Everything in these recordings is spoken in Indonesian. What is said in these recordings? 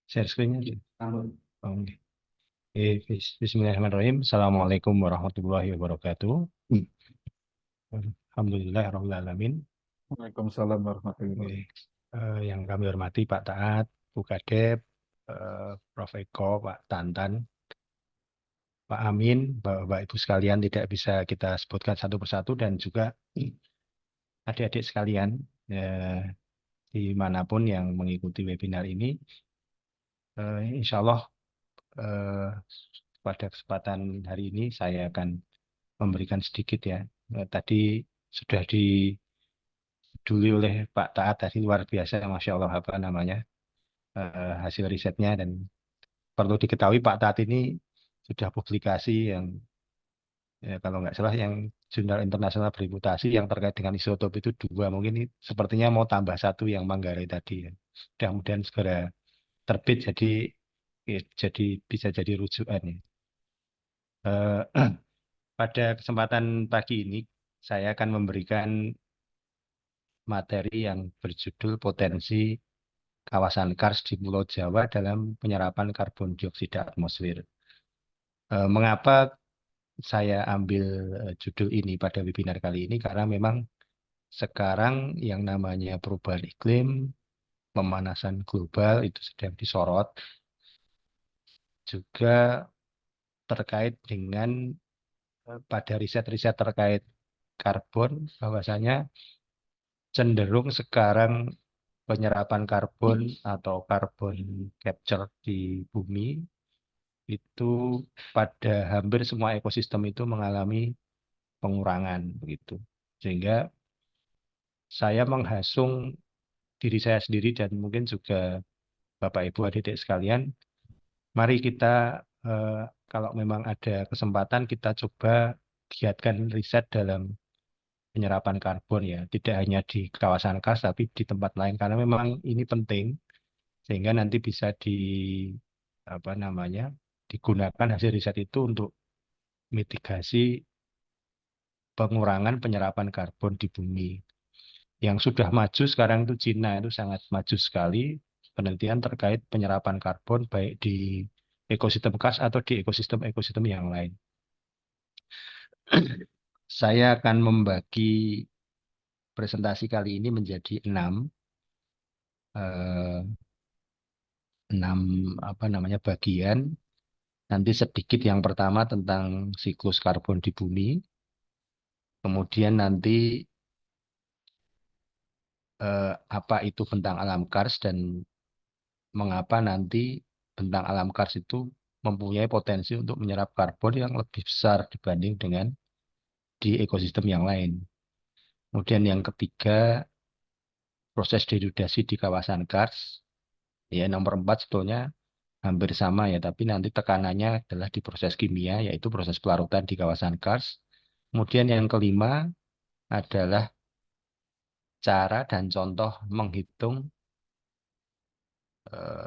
Share screen-nya gitu. Oh, oke. Bismillahirrahmanirrahim. Assalamualaikum warahmatullahi wabarakatuh. Alhamdulillahirrahmanirrahim. Waalaikumsalam warahmatullahi Oke. wabarakatuh. Yang kami hormati Pak Taat, Bu Kadep, Prof. Eko, Pak Tantan, Pak Amin, Bapak Ibu sekalian tidak bisa kita sebutkan satu persatu dan juga adik-adik sekalian eh, dimanapun yang mengikuti webinar ini. Insya Allah eh, pada kesempatan hari ini saya akan memberikan sedikit ya. Tadi sudah diduli oleh Pak Taat tadi luar biasa, Masya Allah apa namanya hasil risetnya dan perlu diketahui Pak Taat ini sudah publikasi yang kalau nggak salah yang jurnal internasional bereputasi yang terkait dengan isotop itu dua, mungkin ini sepertinya mau tambah satu yang Manggarai tadi ya. Mudah-mudahan segera terbit jadi bisa jadi rujukan ya. Eh, Pada kesempatan pagi ini saya akan memberikan materi yang berjudul potensi kawasan kars di Pulau Jawa dalam penyerapan karbon dioksida atmosfer. Mengapa saya ambil judul ini pada webinar kali ini? Karena memang sekarang yang namanya perubahan iklim, pemanasan global itu sedang disorot, juga terkait dengan pada riset-riset terkait karbon, bahwasanya cenderung sekarang penyerapan karbon atau carbon capture di bumi itu pada hampir semua ekosistem itu mengalami pengurangan begitu. Sehingga saya menghasung diri saya sendiri dan mungkin juga Bapak Ibu adik-adik sekalian, mari kita kalau memang ada kesempatan kita coba giatkan riset dalam penyerapan karbon ya, tidak hanya di kawasan KAS tapi di tempat lain karena memang ini penting sehingga nanti bisa apa namanya digunakan hasil riset itu untuk mitigasi pengurangan penyerapan karbon di bumi. Yang sudah maju sekarang itu Cina itu sangat maju sekali penelitian terkait penyerapan karbon baik di ekosistem kas atau di ekosistem-ekosistem yang lain. Saya akan membagi presentasi kali ini menjadi eh, enam apa namanya bagian. Nanti sedikit yang pertama tentang siklus karbon di bumi, kemudian nanti apa itu bentang alam kars dan mengapa nanti bentang alam kars itu mempunyai potensi untuk menyerap karbon yang lebih besar dibanding dengan di ekosistem yang lain. Kemudian yang ketiga, proses degradasi di kawasan kars. Ya, nomor 4 sebetulnya hampir sama ya, tapi nanti tekanannya adalah di proses kimia, yaitu proses pelarutan di kawasan kars. Kemudian yang kelima adalah cara dan contoh menghitung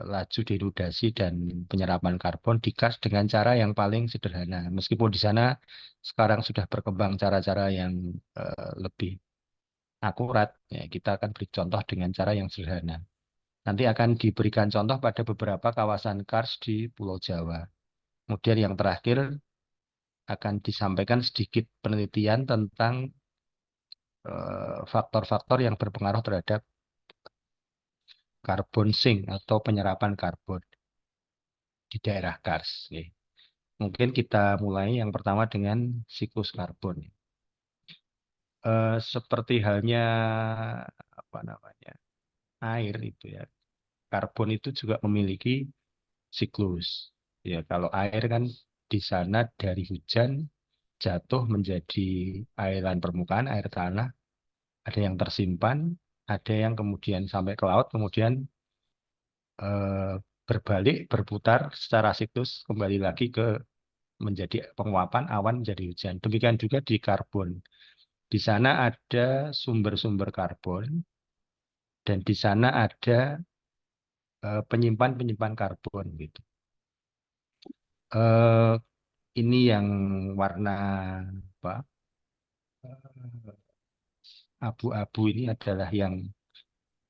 laju denudasi dan penyerapan karbon di gas dengan cara yang paling sederhana. Meskipun di sana sekarang sudah berkembang cara-cara yang lebih akurat, ya, kita akan beri contoh dengan cara yang sederhana. Nanti akan diberikan contoh pada beberapa kawasan kars di Pulau Jawa. Kemudian yang terakhir akan disampaikan sedikit penelitian tentang faktor-faktor yang berpengaruh terhadap karbon sink atau penyerapan karbon di daerah kars. Oke. Mungkin kita mulai yang pertama dengan siklus karbon. Seperti halnya apa namanya air itu ya, karbon itu juga memiliki siklus. Ya, kalau air kan di sana dari hujan jatuh menjadi airan permukaan, air tanah, ada yang tersimpan, ada yang kemudian sampai ke laut, kemudian eh, berbalik, berputar secara siklus kembali lagi ke menjadi penguapan awan menjadi hujan. Demikian juga di karbon. Di sana ada sumber-sumber karbon dan di sana ada penyimpan-penyimpan karbon gitu. Eh, ini yang warna apa? Abu-abu ini adalah yang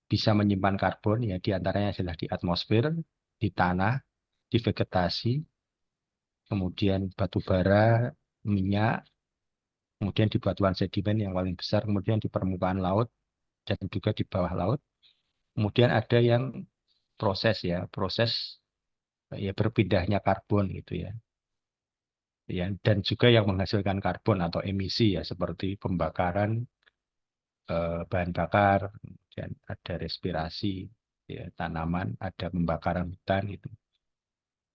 bisa menyimpan karbon ya di antaranya adalah di atmosfer. di tanah, di vegetasi, kemudian batu bara, minyak, kemudian di batuan sedimen yang paling besar, kemudian di permukaan laut, dan juga di bawah laut. Kemudian ada yang proses ya, proses ya berpindahnya karbon gitu ya. Ya, dan juga yang menghasilkan karbon atau emisi ya seperti pembakaran bahan bakar, dan ada respirasi ya, tanaman, ada pembakaran hutan itu,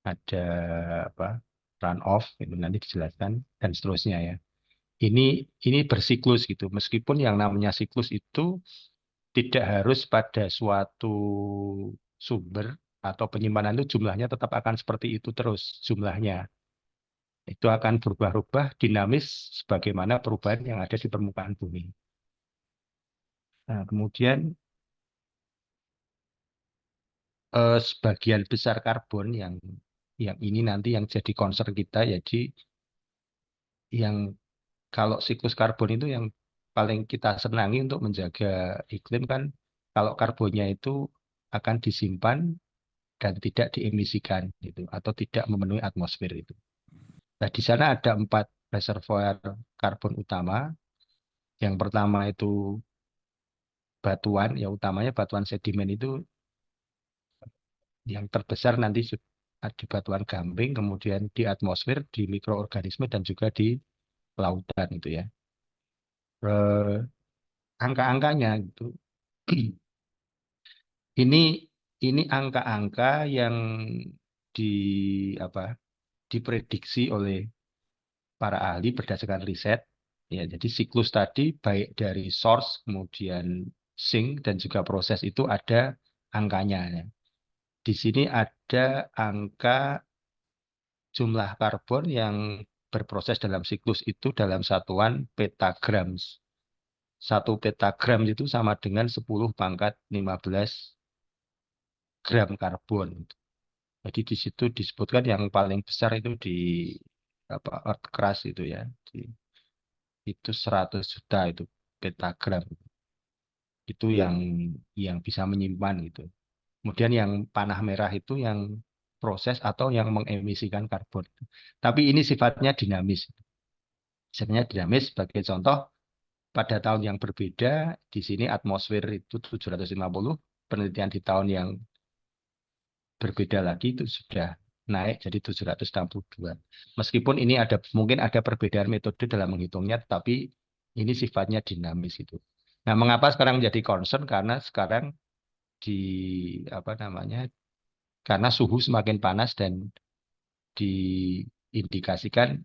ada apa run off itu nanti dijelaskan dan seterusnya ya. Ini bersiklus gitu. Meskipun yang namanya siklus itu tidak harus pada suatu sumber atau penyimpanan itu jumlahnya tetap akan seperti itu terus jumlahnya. Itu akan berubah-ubah dinamis sebagaimana perubahan yang ada di permukaan bumi. Nah, kemudian sebagian besar karbon yang ini nanti yang jadi concern kita, jadi yang kalau siklus karbon itu yang paling kita senangi untuk menjaga iklim kan, kalau karbonnya itu akan disimpan dan tidak diemisikan gitu, atau tidak memenuhi atmosfer itu. Nah, di sana ada 4 reservoir karbon utama. Yang pertama itu batuan, ya utamanya batuan sedimen itu yang terbesar nanti di batuan gamping, kemudian di atmosfer, di mikroorganisme, dan juga di lautan itu ya. Angka-angkanya gitu. Ini ini angka-angka yang di apa diprediksi oleh para ahli berdasarkan riset. Ya, jadi siklus tadi baik dari source kemudian sink dan juga proses itu ada angkanya ya. Di sini ada angka jumlah karbon yang berproses dalam siklus itu dalam satuan petagram. 1 petagram itu sama dengan 10⁻15 gram karbon. Jadi di situ disebutkan yang paling besar itu di earth crust itu ya. Itu 100 juta itu petagram. Itu yang bisa menyimpan gitu. Kemudian yang panah merah itu yang proses atau yang mengemisikan karbon. Tapi ini sifatnya dinamis. Sebenarnya dinamis sebagai contoh pada tahun yang berbeda di sini atmosfer itu 750, penelitian di tahun yang berbeda lagi itu sudah naik jadi 762. Meskipun ini mungkin ada perbedaan metode dalam menghitungnya, tapi ini sifatnya dinamis itu. Nah, mengapa sekarang menjadi concern? Karena sekarang di apa namanya? Karena suhu semakin panas dan diindikasikan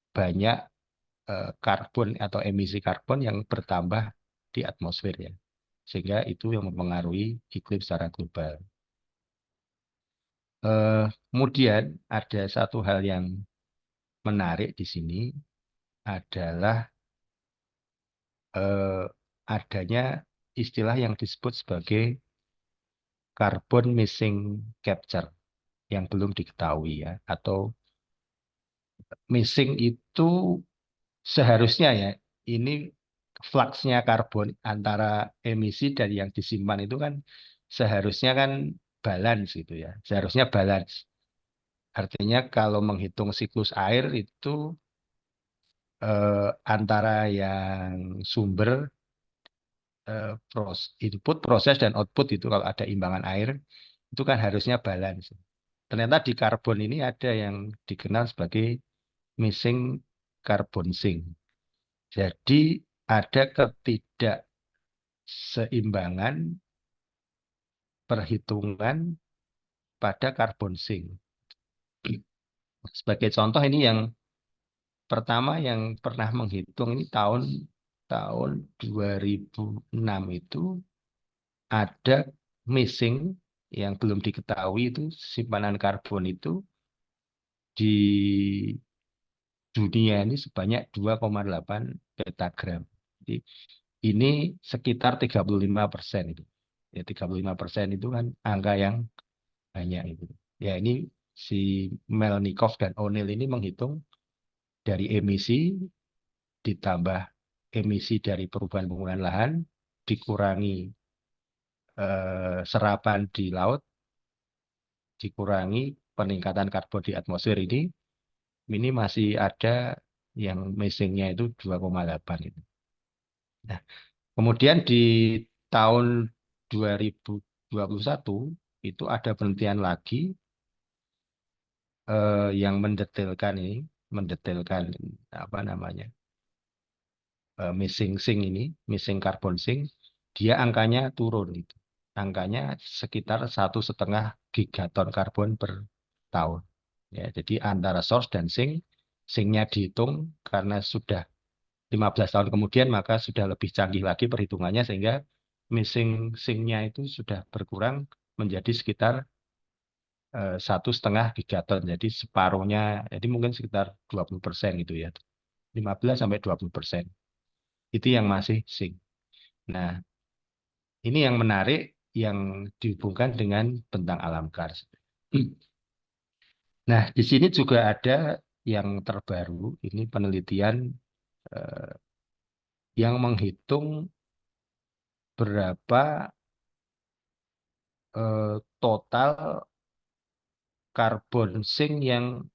banyak karbon atau emisi karbon yang bertambah di atmosfer ya. Sehingga itu yang mempengaruhi iklim secara global. Kemudian ada satu hal yang menarik di sini adalah eh, adanya istilah yang disebut sebagai carbon missing capture yang belum diketahui ya, atau missing itu seharusnya ya, ini fluxnya karbon antara emisi dan yang disimpan itu kan seharusnya kan balance gitu ya, seharusnya balance. Artinya kalau menghitung siklus air itu antara yang sumber input, proses, dan output itu kalau ada imbangan air itu kan harusnya balance. Ternyata di karbon ini ada yang dikenal sebagai missing carbon sink. Jadi ada ketidakseimbangan perhitungan pada carbon sink. Sebagai contoh ini yang pertama yang pernah menghitung ini tahun 2006 itu ada missing yang belum diketahui itu simpanan karbon itu di dunia ini sebanyak 2,8 petagram. Jadi ini sekitar 35% itu. Ya 35% itu kan angka yang banyak itu. Ya ini si Melnikov dan O'Neill ini menghitung dari emisi ditambah emisi dari perubahan penggunaan lahan dikurangi serapan di laut dikurangi peningkatan karbon di atmosfer ini masih ada yang missingnya itu 2,8 itu. Nah, kemudian di tahun 2021 itu ada penelitian lagi yang mendetailkan apa namanya missing carbon sink, dia angkanya turun itu, angkanya sekitar 1,5 gigaton karbon per tahun. Ya, jadi antara source dan sinknya dihitung karena sudah 15 tahun kemudian maka sudah lebih canggih lagi perhitungannya sehingga missing sinknya itu sudah berkurang menjadi sekitar 1,5 gigaton. Jadi separuhnya, jadi mungkin sekitar 20% gitu ya. 15 sampai 20%. Itu yang masih sink. Nah, ini yang menarik yang dihubungkan dengan bentang alam kars. Nah, di sini juga ada yang terbaru, ini penelitian eh, yang menghitung berapa total karbon sink yang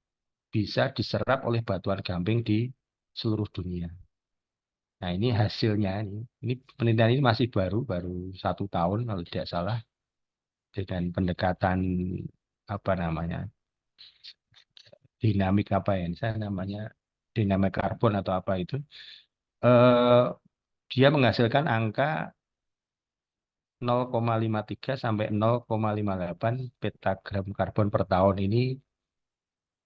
bisa diserap oleh batuan gamping di seluruh dunia. Nah, ini hasilnya ini penelitian ini masih baru 1 tahun kalau tidak salah dengan pendekatan apa namanya dinamik apa ya, saya namanya dinamik karbon atau apa itu. Eh, dia menghasilkan angka 0,53 sampai 0,58 petagram karbon per tahun ini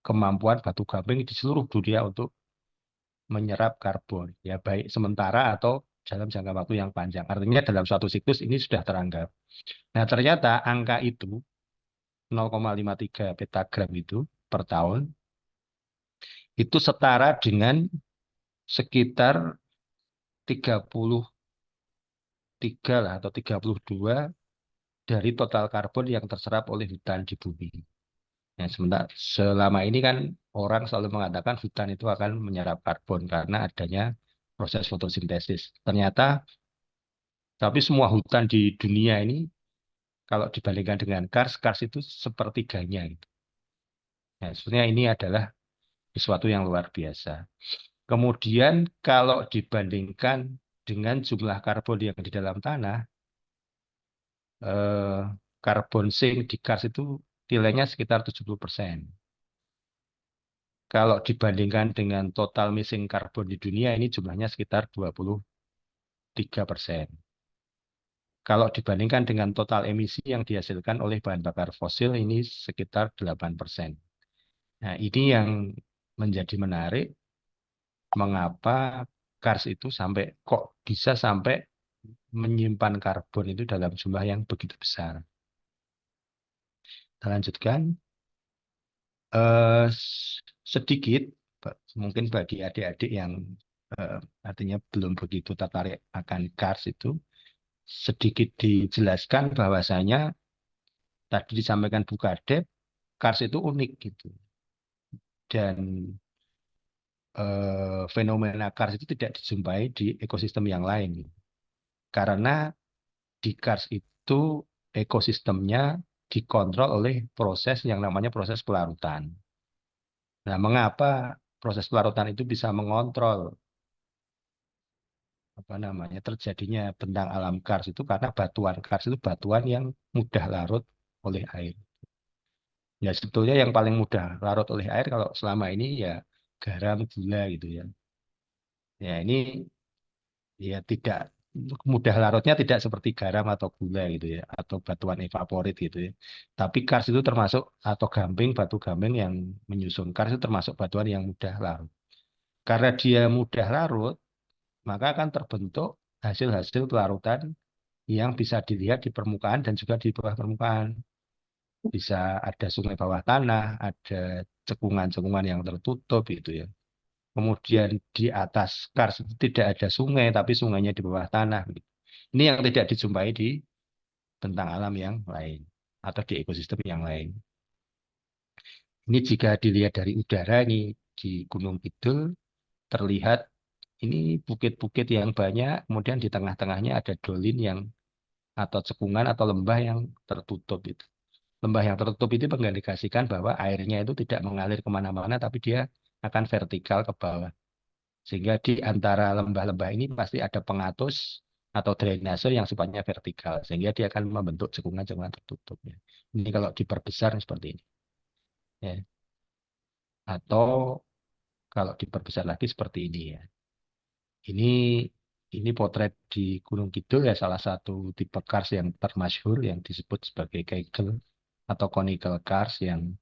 kemampuan batu gamping di seluruh dunia untuk menyerap karbon, ya baik sementara atau dalam jangka waktu yang panjang. Artinya dalam suatu siklus ini sudah teranggap. Nah, ternyata angka itu 0,53 petagram itu per tahun itu setara dengan sekitar 33 lah atau 32 dari total karbon yang terserap oleh hutan di bumi. Nah, sementara selama ini kan orang selalu mengatakan hutan itu akan menyerap karbon karena adanya proses fotosintesis. Ternyata, tapi semua hutan di dunia ini kalau dibandingkan dengan Kars, Kars itu sepertiganya. Gitu. Nah, sebenarnya ini adalah sesuatu yang luar biasa. Kemudian kalau dibandingkan dengan jumlah karbon yang di dalam tanah, eh, karbon sink di Kars itu nilainya sekitar 70%. Kalau dibandingkan dengan total missing karbon di dunia, ini jumlahnya sekitar 23%. Kalau dibandingkan dengan total emisi yang dihasilkan oleh bahan bakar fosil, ini sekitar 8%. Nah, ini yang menjadi menarik, mengapa Kars itu kok bisa sampai menyimpan karbon itu dalam jumlah yang begitu besar. Kita lanjutkan. Eh, sedikit, mungkin bagi adik-adik yang artinya belum begitu tertarik akan Kars itu, sedikit dijelaskan bahwasanya tadi disampaikan Bu Kadep, Kars itu unik gitu. Dan fenomena Kars itu tidak dijumpai di ekosistem yang lain. Karena di Kars itu ekosistemnya dikontrol oleh proses yang namanya proses pelarutan. Nah, mengapa proses pelarutan itu bisa mengontrol apa namanya terjadinya bentang alam kars itu karena batuan kars itu batuan yang mudah larut oleh air. Ya sebetulnya yang paling mudah larut oleh air kalau selama ini ya garam, gula gitu ya. Ya ini ya tidak mudah larutnya tidak seperti garam atau gula gitu ya atau batuan evaporit gitu ya. Tapi kars itu termasuk atau batu gamping yang menyusun kars itu termasuk batuan yang mudah larut. Karena dia mudah larut, maka akan terbentuk hasil-hasil pelarutan yang bisa dilihat di permukaan dan juga di bawah permukaan. Bisa ada sungai bawah tanah, ada cekungan-cekungan yang tertutup gitu ya. Kemudian di atas kars itu tidak ada sungai, tapi sungainya di bawah tanah. Gitu. Ini yang tidak dijumpai di bentang alam yang lain atau di ekosistem yang lain. Ini jika dilihat dari udara ini di Gunung Kidul terlihat ini bukit-bukit yang banyak, kemudian di tengah-tengahnya ada dolin yang atau cekungan atau lembah yang tertutup itu. Lembah yang tertutup itu mengindikasikan bahwa airnya itu tidak mengalir kemana-mana, tapi dia akan vertikal ke bawah. Sehingga di antara lembah-lembah ini pasti ada pengatus atau drainase yang sifatnya vertikal, sehingga dia akan membentuk cekungan-cekungan tertutup. Ini kalau diperbesar seperti ini. Ya. Atau kalau diperbesar lagi seperti ini ya. Ini ini potret di Gunung Kidul ya, salah satu tipe kars yang termasyhur yang disebut sebagai Kegel atau conical kars yang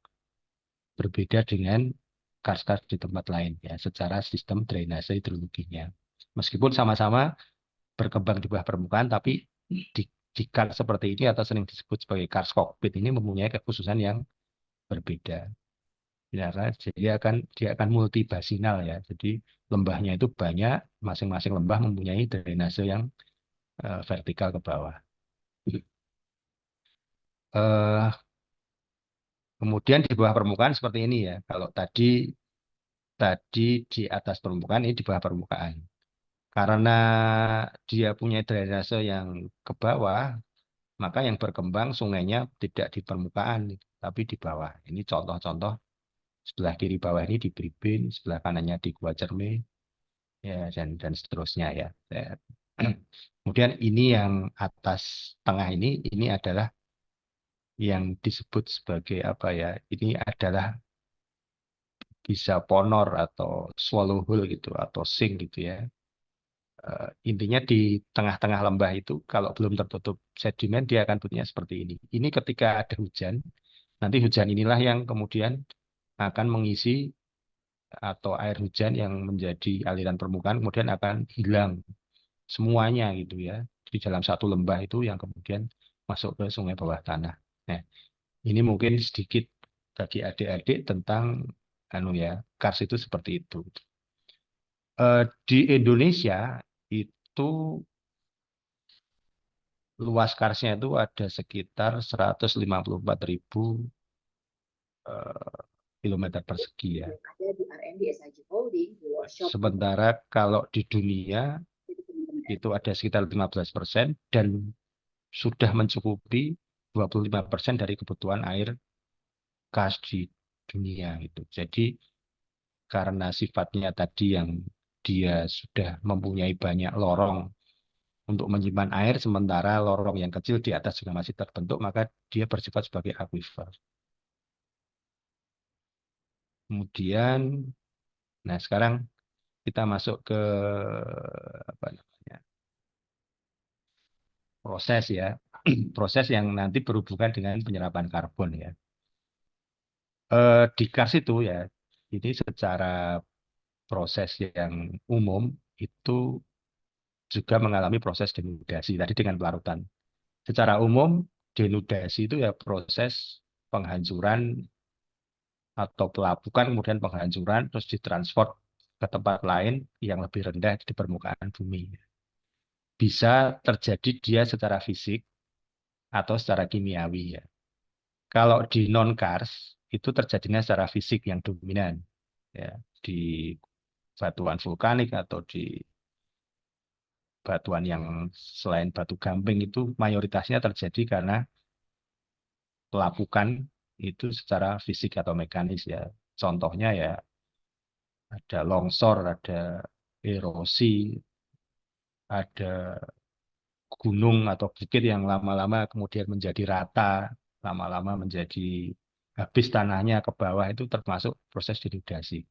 berbeda dengan kars-kars di tempat lain ya secara sistem drainase hidrologinya. Meskipun sama-sama berkembang di bawah permukaan, tapi di kars seperti ini atau sering disebut sebagai kars kokpit ini mempunyai kekhususan yang berbeda. Ya, kan? Jadi dia akan multibasinal ya. Jadi lembahnya itu banyak, masing-masing lembah mempunyai drainase yang vertikal ke bawah. Eh, Kemudian di bawah permukaan seperti ini ya. Kalau tadi tadi di atas permukaan, ini di bawah permukaan. Karena dia punya drainase yang ke bawah, maka yang berkembang sungainya tidak di permukaan, tapi di bawah. Ini contoh-contoh sebelah kiri bawah ini di Bribin, sebelah kanannya di Gua Cerme, ya dan seterusnya ya. Kemudian ini yang atas tengah ini adalah yang disebut sebagai apa ya? Ini adalah bisa ponor atau swallow hole gitu atau sink gitu ya. Intinya di tengah-tengah lembah itu kalau belum tertutup sedimen dia akan bentuknya seperti ini. Ini ketika ada hujan, nanti hujan inilah yang kemudian akan mengisi atau air hujan yang menjadi aliran permukaan kemudian akan hilang semuanya gitu ya di dalam satu lembah itu yang kemudian masuk ke sungai bawah tanah. Nah, ini mungkin sedikit bagi adik-adik tentang anu ya, kars itu seperti itu. Di Indonesia itu luas karsnya itu ada sekitar 154.000 kilometer persegi ya. Sementara kalau di dunia itu ada sekitar 15% dan sudah mencukupi 25% dari kebutuhan air kas di dunia gitu. Jadi karena sifatnya tadi yang dia sudah mempunyai banyak lorong untuk menyimpan air, sementara lorong yang kecil di atas juga masih terbentuk, maka dia bersifat sebagai aquifer. Kemudian, nah sekarang kita masuk ke apa namanya proses ya, proses yang nanti berhubungan dengan penyerapan karbon ya. Di Kars itu ya, ini secara proses yang umum itu juga mengalami proses denudasi tadi dengan pelarutan. Secara umum denudasi itu ya proses penghancuran atau pelapukan kemudian penghancuran terus ditransfer ke tempat lain yang lebih rendah di permukaan bumi. Bisa terjadi dia secara fisik atau secara kimiawi ya. Kalau di non-Kars itu terjadinya secara fisik yang dominan ya di batuan vulkanik atau di batuan yang selain batu gamping itu mayoritasnya terjadi karena pelapukan itu secara fisik atau mekanis ya. Contohnya ya ada longsor, ada erosi, ada gunung atau bukit yang lama-lama kemudian menjadi rata, lama-lama menjadi habis tanahnya ke bawah itu termasuk proses denudasi.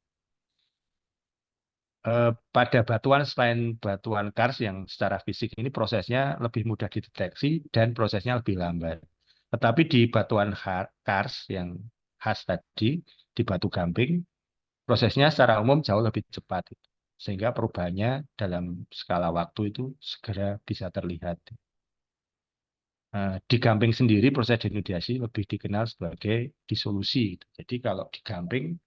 Pada batuan selain batuan kars yang secara fisik ini prosesnya lebih mudah dideteksi dan prosesnya lebih lambat. Tetapi di batuan kars yang khas tadi, di batu gamping, prosesnya secara umum jauh lebih cepat. Sehingga perubahannya dalam skala waktu itu segera bisa terlihat. Di Gamping sendiri proses denudasi lebih dikenal sebagai disolusi. Jadi kalau di Gamping,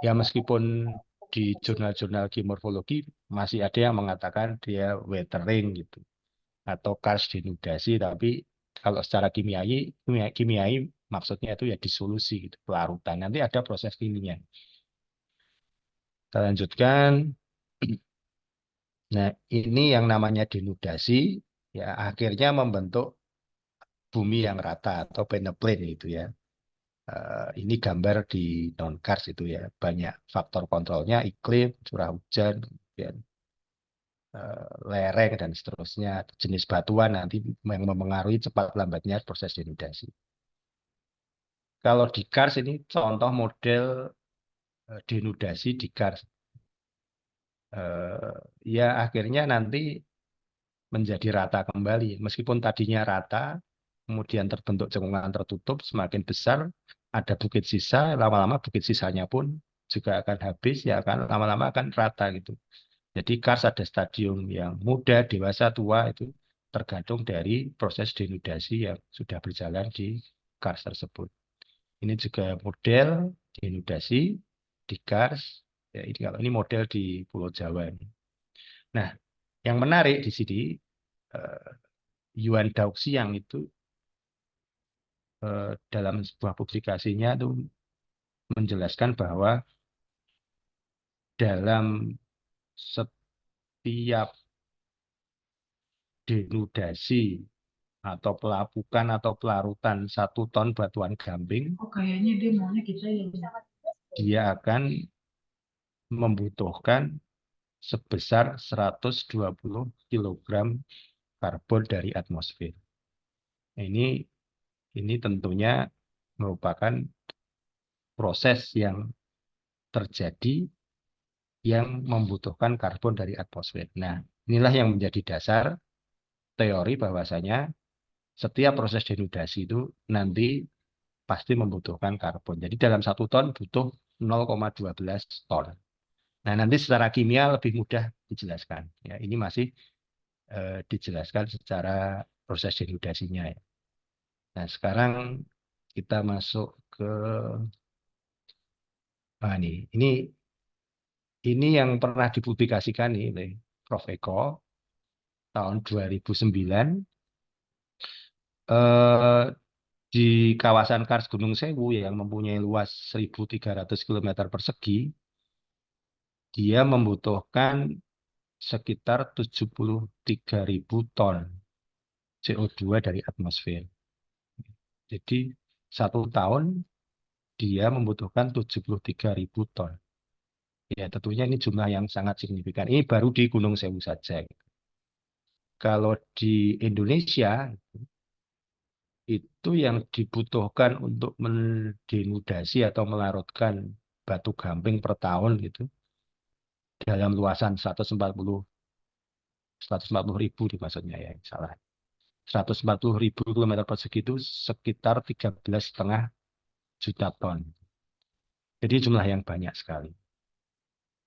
ya meskipun di jurnal-jurnal geomorfologi masih ada yang mengatakan dia weathering gitu atau karst denudasi, tapi kalau secara kimiai maksudnya itu ya disolusi gitu, pelarutan. Nanti ada proses kimia. Kita lanjutkan. Nah, ini yang namanya denudasi ya akhirnya membentuk bumi yang rata atau peneplain itu ya. Ini gambar di non-kars itu ya. Banyak faktor kontrolnya, iklim, curah hujan, kemudian lereng dan seterusnya, jenis batuan nanti yang mempengaruhi cepat lambatnya proses denudasi. Kalau di kars ini contoh model denudasi di kars. Ya akhirnya nanti menjadi rata kembali. Meskipun tadinya rata, kemudian terbentuk cekungan tertutup, semakin besar, ada bukit sisa, lama-lama bukit sisanya pun juga akan habis, ya kan lama-lama akan rata gitu. Jadi kars ada stadium yang muda, dewasa, tua itu tergantung dari proses denudasi yang sudah berjalan di kars tersebut. Ini juga model denudasi di kars. Ya, ini kalau ini model di Pulau Jawa ini. Nah, yang menarik di sini eh, Yuan Daoxiang itu dalam sebuah publikasinya itu menjelaskan bahwa dalam setiap denudasi atau pelapukan atau pelarutan 1 ton batuan gamping, Oh, kayaknya dia maunya kita yang dia akan membutuhkan sebesar 120 kilogram karbon dari atmosfer. Ini tentunya merupakan proses yang terjadi yang membutuhkan karbon dari atmosfer. Nah, inilah yang menjadi dasar teori bahwasanya setiap proses denudasi itu nanti pasti membutuhkan karbon. Jadi dalam 1 ton butuh 0,12 ton. Nah, nanti secara kimia lebih mudah dijelaskan. Ya, ini masih dijelaskan secara proses denudasinya. Ya. Nah, sekarang kita masuk ke ini yang pernah dipublikasikan nih oleh Prof. Eko tahun 2009 eh, di kawasan Kars Gunung Sewu yang mempunyai luas 1.300 km persegi, dia membutuhkan sekitar 73.000 ton CO2 dari atmosfer. Jadi 1 tahun dia membutuhkan 73.000 ton. Ya tentunya ini jumlah yang sangat signifikan. Ini baru di Gunung Sewu saja. Kalau di Indonesia itu yang dibutuhkan untuk mendenudasi atau melarutkan batu gamping per tahun gitu dalam luasan 140 ribu maksudnya ya salah 140 ribu kilometer persegi itu sekitar 13,5 juta ton. Jadi jumlah yang banyak sekali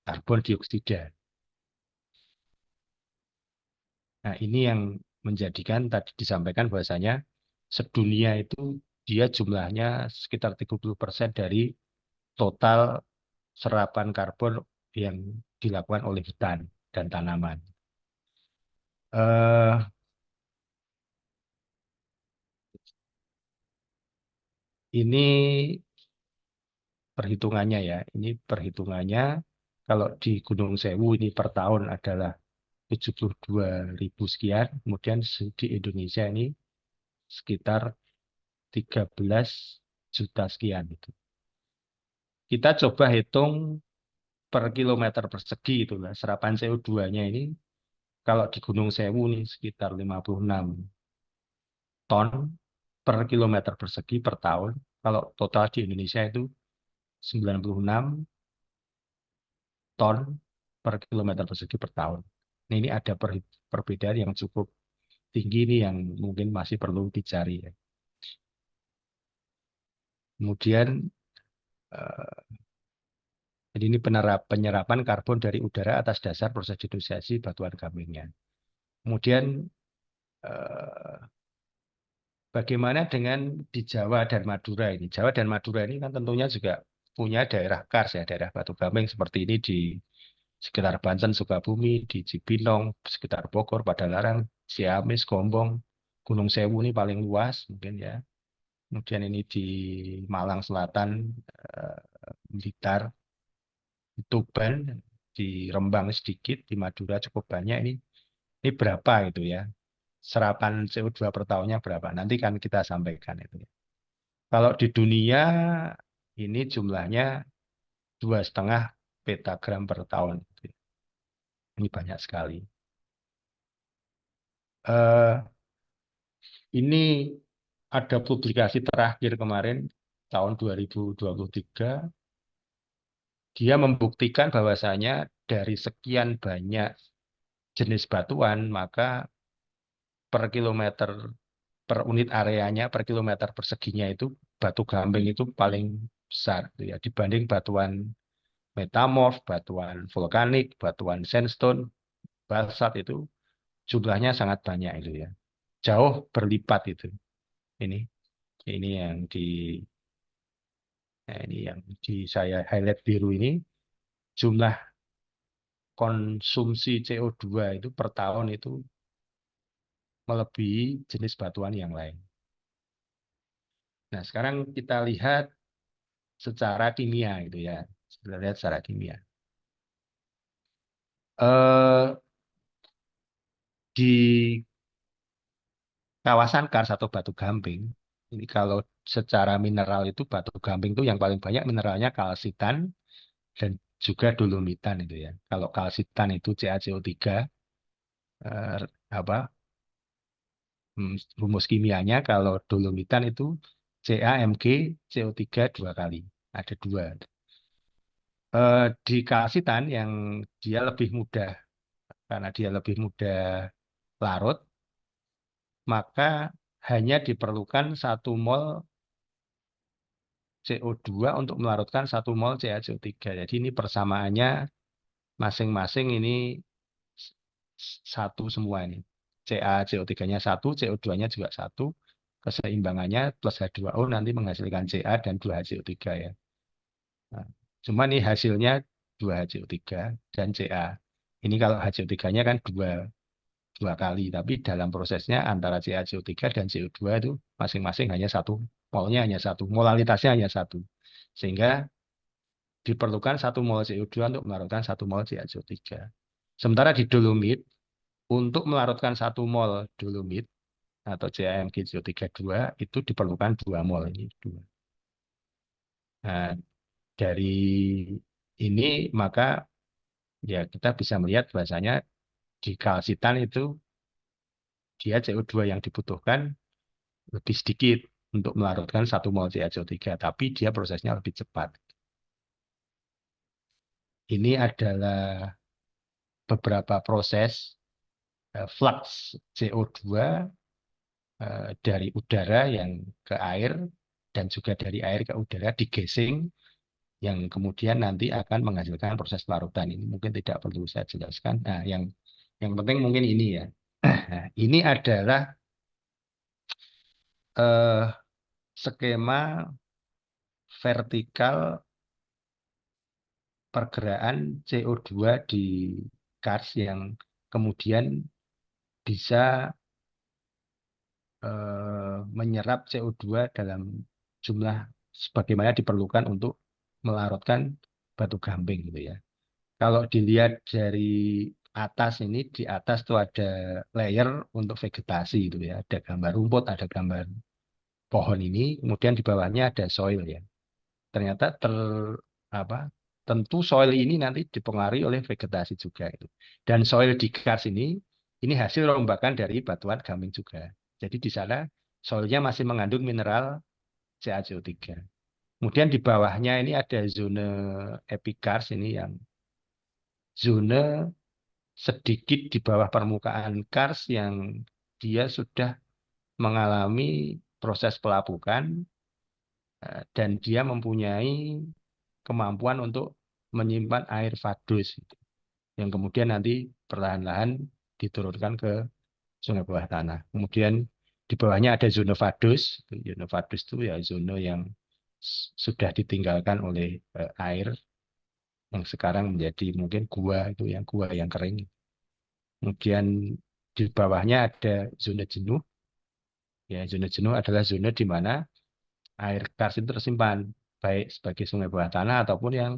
karbon dioksida. Nah ini yang menjadikan tadi disampaikan bahwasanya sedunia itu dia jumlahnya sekitar 30% dari total serapan karbon yang dilakukan oleh hutan dan tanaman. Eh, ini perhitungannya ya. Ini perhitungannya kalau di Gunung Sewu ini per tahun adalah 72.000 sekian, kemudian di Indonesia ini sekitar 13 juta sekian itu. Kita coba hitung per kilometer persegi itulah serapan CO2-nya ini kalau di Gunung Sewu nih sekitar 56 ton per kilometer persegi per tahun. Kalau total di Indonesia itu 96 ton per kilometer persegi per tahun. Nah, ini ada perbedaan yang cukup tinggi ini yang mungkin masih perlu dicari. Ya. Kemudian jadi ini penyerapan karbon dari udara atas dasar proses denudasi batuan gampingnya. Kemudian eh, bagaimana dengan di Jawa dan Madura ini? Jawa dan Madura ini kan tentunya juga punya daerah kars ya, daerah batu gamping seperti ini di sekitar Banten, Sukabumi, di Cibinong, sekitar Bogor, Padalarang, Ciamis, Gombong, Gunung Sewu ini paling luas mungkin ya. Kemudian ini di Malang Selatan, eh, Blitar, di Tuban, di Rembang sedikit, di Madura cukup banyak ini berapa itu ya? serapan CO2 per tahunnya berapa. Nanti kan kita sampaikan itu. Kalau di dunia ini jumlahnya 2,5 petagram per tahun. Ini banyak sekali. Eh, ini ada publikasi terakhir kemarin tahun 2023. Dia membuktikan bahwasanya dari sekian banyak jenis batuan, maka per kilometer, per unit areanya, per kilometer perseginya itu batu gamping itu paling besar gitu ya, dibanding batuan metamorf, batuan vulkanik, batuan sandstone, basalt itu jumlahnya sangat banyak itu ya. Jauh berlipat itu. Ini ini yang di ini yang di saya highlight biru ini jumlah konsumsi CO2 itu per tahun itu melebihi jenis batuan yang lain. Nah, sekarang kita lihat secara kimia gitu ya. Kita lihat secara kimia. Di kawasan kars atau batu gamping, ini kalau secara mineral itu batu gamping itu yang paling banyak mineralnya kalsitan dan juga dolomitan itu ya. Kalau kalsitan itu CaCO3, apa rumus kimianya, kalau dolomitan itu CaMg CO3 dua kali, ada dua. Di kalsitan yang dia lebih mudah, karena dia lebih mudah larut, maka hanya diperlukan 1 mol CO2 untuk melarutkan 1 mol CaCO3. Jadi ini persamaannya masing-masing ini satu semua ini. CaCO3-nya 1, CO2-nya juga 1. Keseimbangannya plus H2O nanti menghasilkan Ca dan 2HCO3 ya. Nah, cuma ini hasilnya 2HCO3 dan Ca. Ini kalau HCO3-nya kan dua kali, tapi dalam prosesnya antara CaCO3 dan CO2 itu masing-masing hanya 1 molnya, hanya 1, molalitasnya hanya 1. Sehingga diperlukan 1 mol CO2 untuk melarutkan 1 mol CaCO3. Sementara di dolomit, untuk melarutkan 1 mol dolomit atau CaMgCO3 itu diperlukan 2 mol ini. 2. Nah, dari ini maka ya kita bisa melihat bahwasanya di kalsitan itu dia CO2 yang dibutuhkan lebih sedikit untuk melarutkan 1 mol CaCO3, tapi dia prosesnya lebih cepat. Ini adalah beberapa proses flux CO2 dari udara yang ke air dan juga dari air ke udara digesing yang kemudian nanti akan menghasilkan proses pelarutan. Ini mungkin tidak perlu saya jelaskan. Nah, yang penting mungkin ini ya. Nah, ini adalah skema vertikal pergerakan CO2 di kars yang kemudian bisa menyerap CO2 dalam jumlah sebagaimana diperlukan untuk melarutkan batu gamping gitu ya. Kalau dilihat dari atas ini, di atas tuh ada layer untuk vegetasi gitu ya. Ada gambar rumput, ada gambar pohon ini, kemudian di bawahnya ada soil ya. Ternyata apa? Tentu soil ini nanti dipengaruhi oleh vegetasi juga itu. Dan soil di kars ini hasil rombakan dari batuan gamping juga. Jadi di sana soilnya masih mengandung mineral CaCO3. Kemudian di bawahnya ini ada zona epikars ini yang zona sedikit di bawah permukaan kars yang dia sudah mengalami proses pelapukan dan dia mempunyai kemampuan untuk menyimpan air vadus yang kemudian nanti perlahan-lahan diturunkan ke sungai bawah tanah. Kemudian di bawahnya ada zona vadus. Zona vadus itu ya zona yang sudah ditinggalkan oleh air yang sekarang menjadi mungkin gua itu yang gua yang kering. Kemudian di bawahnya ada zona jenuh. Ya, zona jenuh adalah zona di mana air kars itu tersimpan baik sebagai sungai bawah tanah ataupun yang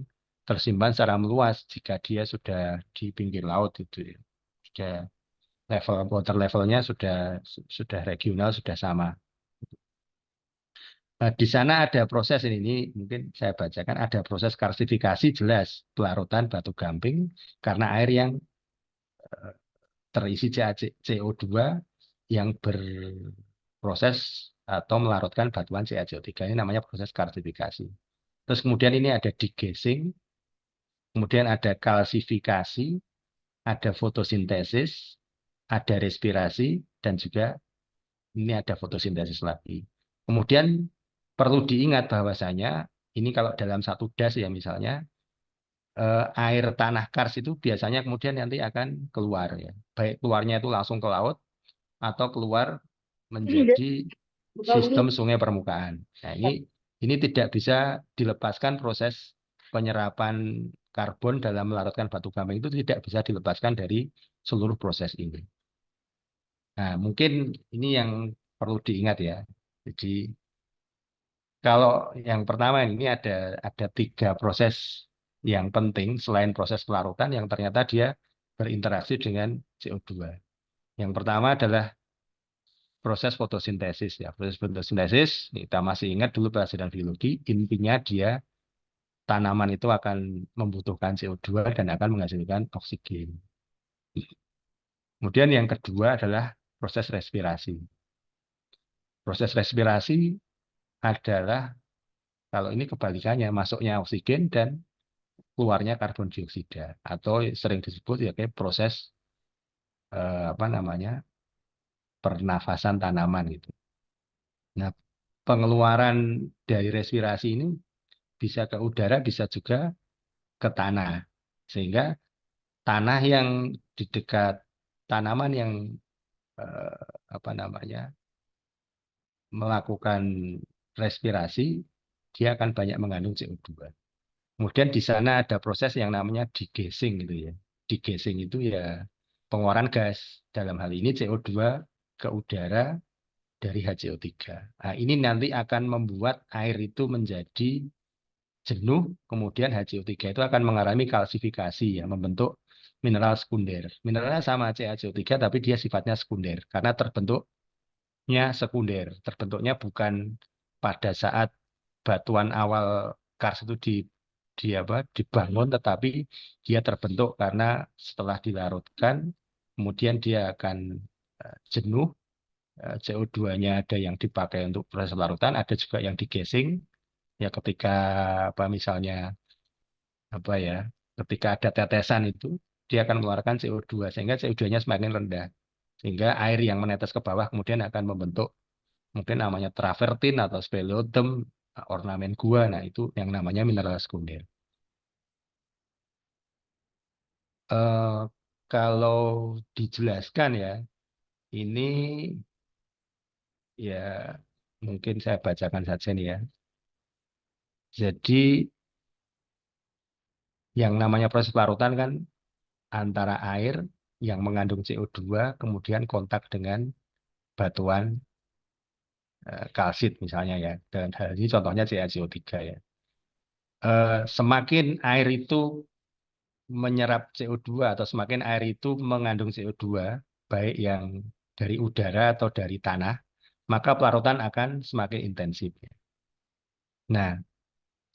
tersimpan secara meluas jika dia sudah di pinggir laut itu ya. Sudah water levelnya sudah regional, sudah sama. Nah, di sana ada proses ini mungkin saya bacakan, ada proses karstifikasi jelas pelarutan batu gamping karena air yang terisi CO2 yang berproses atau melarutkan batuan CaCO3. Ini namanya proses karstifikasi. Terus kemudian ini ada degassing, kemudian ada kalsifikasi, ada fotosintesis, ada respirasi, dan juga ini ada fotosintesis lagi. Kemudian perlu diingat bahwasanya ini kalau dalam satu das ya misalnya air tanah kars itu biasanya kemudian nanti akan keluar ya. Baik keluarnya itu langsung ke laut atau keluar menjadi sistem sungai permukaan. Nah, ini tidak bisa dilepaskan proses penyerapan karbon dalam melarutkan batu gamping itu tidak bisa dilepaskan dari seluruh proses ini. Nah, mungkin ini yang perlu diingat ya. Jadi kalau yang pertama ini ada 3 proses yang penting selain proses pelarutan yang ternyata dia berinteraksi dengan CO2. Yang pertama adalah proses fotosintesis ya. Proses fotosintesis kita masih ingat dulu pelajaran biologi, intinya dia tanaman itu akan membutuhkan CO2 dan akan menghasilkan oksigen. Kemudian yang kedua adalah proses respirasi. Proses respirasi adalah kalau ini kebalikannya, masuknya oksigen dan keluarnya karbon dioksida atau sering disebut ya kayak proses apa namanya pernafasan tanaman gitu. Nah, pengeluaran dari respirasi ini bisa ke udara, bisa juga ke tanah. Sehingga tanah yang di dekat tanaman yang eh, apa namanya melakukan respirasi, dia akan banyak mengandung CO2. Kemudian di sana ada proses yang namanya degassing gitu ya. Degassing itu ya pengeluaran gas. Dalam hal ini CO2 ke udara dari HCO3. Nah, ini nanti akan membuat air itu menjadi jenuh, kemudian HCO3 itu akan mengalami kalsifikasi ya, membentuk mineral sekunder. Mineralnya sama CaCO3 tapi dia sifatnya sekunder karena terbentuknya sekunder. Terbentuknya bukan pada saat batuan awal kars itu dibangun, tetapi dia terbentuk karena setelah dilarutkan, kemudian dia akan jenuh, CO2-nya ada yang dipakai untuk proses larutan, ada juga yang digassing, ya ketika misalnya apa ya, ketika ada tetesan itu dia akan mengeluarkan CO2 sehingga CO2-nya semakin rendah, sehingga air yang menetes ke bawah kemudian akan membentuk mungkin namanya travertin atau speleothem, ornamen gua. Nah, itu yang namanya mineral sekunder. Eh, kalau dijelaskan ya, ini ya mungkin saya bacakan saja nih ya. Jadi yang namanya proses larutan kan antara air yang mengandung CO2 kemudian kontak dengan batuan kalsit misalnya ya. Dan hal ini contohnya CaCO3 ya. Semakin air itu menyerap CO2 atau semakin air itu mengandung CO2 baik yang dari udara atau dari tanah, maka pelarutan akan semakin intensif. Nah,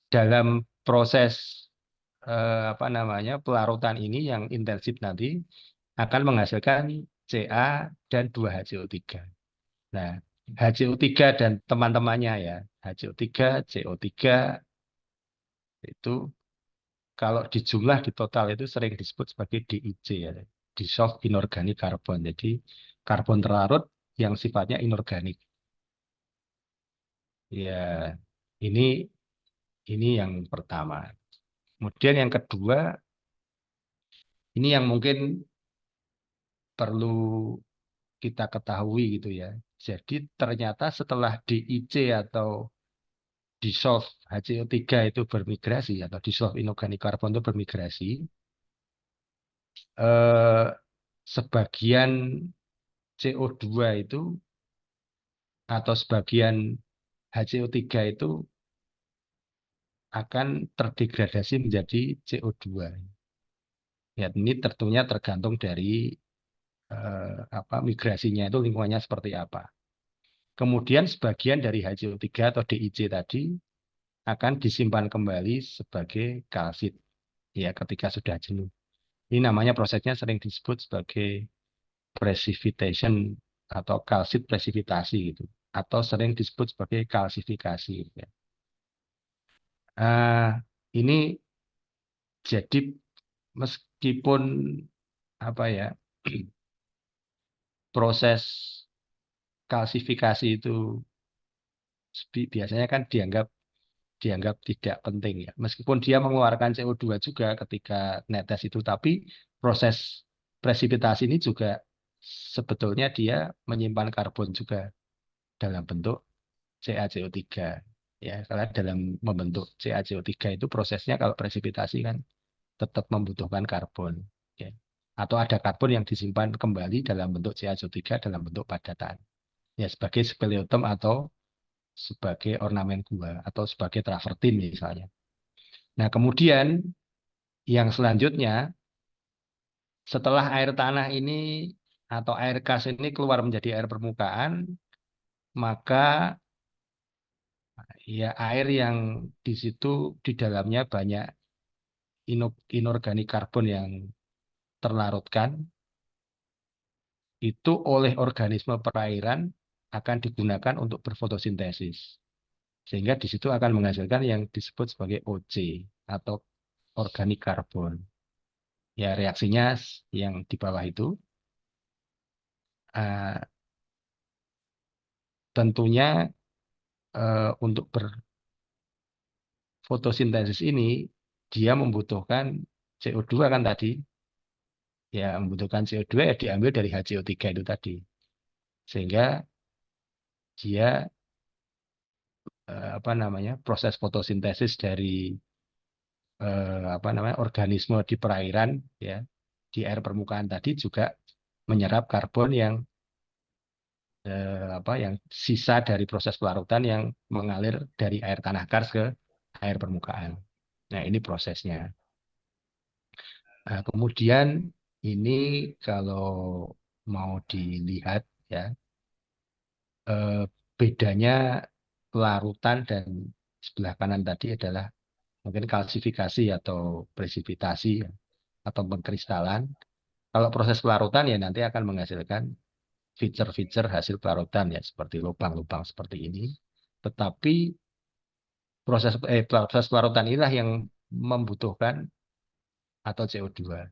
dalam proses apa namanya pelarutan ini yang intensif nanti akan menghasilkan Ca dan 2HCO3. Nah, HCO3 dan teman-temannya ya, HCO3, CO3 itu kalau dijumlah di total itu sering disebut sebagai DIC ya, dissolved inorganic carbon. Jadi karbon terlarut yang sifatnya inorganik. Ya, ini yang pertama. Kemudian yang kedua, ini yang mungkin perlu kita ketahui gitu ya. Jadi ternyata setelah DIC atau dissolve HCO3 itu bermigrasi atau dissolve inorganic carbon itu bermigrasi, eh, sebagian CO2 itu atau sebagian HCO3 itu akan terdegradasi menjadi CO2. Ya, ini tentunya tergantung dari migrasinya itu lingkungannya seperti apa. Kemudian sebagian dari HCO3 atau DIC tadi akan disimpan kembali sebagai kalsit ya ketika sudah jenuh. Ini namanya prosesnya sering disebut sebagai precipitation atau kalsit presipitasi gitu, atau sering disebut sebagai kalsifikasi gitu ya. Ini jadi meskipun apa ya proses kalsifikasi itu biasanya kan dianggap tidak penting ya. Meskipun dia mengeluarkan CO2 juga ketika netes itu, tapi proses presipitasi ini juga sebetulnya dia menyimpan karbon juga dalam bentuk CaCO3. Ya, karena dalam membentuk CaCO3 itu prosesnya kalau presipitasi kan tetap membutuhkan karbon. Ya. Atau ada karbon yang disimpan kembali dalam bentuk CaCO3 dalam bentuk padatan. Ya, sebagai speleotem atau sebagai ornamen gua atau sebagai travertin misalnya. Nah, kemudian yang selanjutnya setelah air tanah ini atau air kas ini keluar menjadi air permukaan, maka ya air yang di situ di dalamnya banyak inorganik karbon yang terlarutkan itu oleh organisme perairan akan digunakan untuk berfotosintesis. Sehingga di situ akan menghasilkan yang disebut sebagai OC atau organik karbon. Ya, reaksinya yang di bawah itu tentunya untuk berfotosintesis ini dia membutuhkan CO2 kan tadi. Ya, membutuhkan CO2 ya diambil dari HCO3 itu tadi. Sehingga dia proses fotosintesis dari organisme di perairan ya di air permukaan tadi juga menyerap karbon yang yang sisa dari proses pelarutan yang mengalir dari air tanah kars ke air permukaan. Nah, ini prosesnya. Nah, kemudian ini kalau mau dilihat ya bedanya pelarutan dan sebelah kanan tadi adalah mungkin kalsifikasi atau presipitasi ya, atau pengkristalan. Kalau proses pelarutan ya nanti akan menghasilkan feature-feature hasil pelarutan ya seperti lubang-lubang seperti ini. Tetapi proses pelarutan inilah yang membutuhkan atau CO2.